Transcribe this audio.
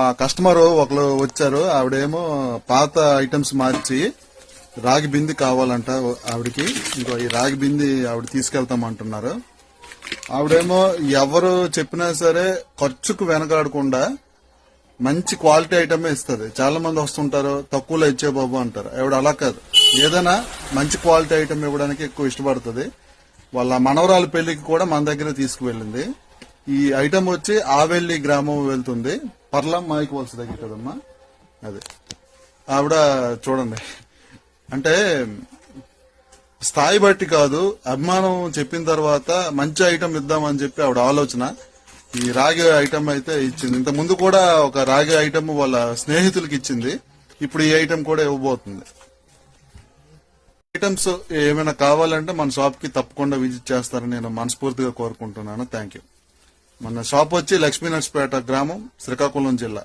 ఆ కస్టమర్ ఒకరు వచ్చారు, ఆవిడేమో పాత ఐటమ్స్ మార్చి రాగి బింది కావాలంట ఆవిడకి. ఇంకో ఈ రాగి బింది ఆవిడ తీసుకెళ్తామంటున్నారు. ఆవిడేమో ఎవరు చెప్పినా సరే ఖర్చుకు వెనకాడకుండా మంచి క్వాలిటీ ఐటమే ఇస్తుంది. చాలా మంది వస్తుంటారు, తక్కువలో ఇచ్చే బాబు అంటారు. ఆవిడ అలా కాదు, ఏదైనా మంచి క్వాలిటీ ఐటమ్ ఇవ్వడానికి ఎక్కువ ఇష్టపడుతుంది. వాళ్ళ మనవరాల పెళ్లికి కూడా మన దగ్గర తీసుకువెళ్ళింది. ఈ ఐటమ్ వచ్చి ఆవెల్లి గ్రామం వెళ్తుంది, పర్లం మాయకవలస దగ్గర కదమ్మా. అదే ఆవిడ చూడండి, అంటే స్థాయి బట్టి కాదు, అభిమానం చెప్పిన తర్వాత మంచి ఐటమ్ ఇద్దామని చెప్పి ఆవిడ ఆలోచన. ఈ రాగి ఐటమ్ అయితే ఇచ్చింది. ఇంత ముందు కూడా ఒక రాగి ఐటమ్ వాళ్ళ స్నేహితులకి ఇచ్చింది, ఇప్పుడు ఈ ఐటమ్ కూడా ఇవ్వబోతుంది. ఐటమ్స్ ఏమైనా కావాలంటే మన షాప్ కి తప్పకుండా విజిట్ చేస్తారని నేను మనస్ఫూర్తిగా కోరుకుంటున్నాను. Thank you. మన షాప్ వచ్చి లక్ష్మీనర్స్పేట గ్రామం, శ్రీకాకుళం జిల్లా.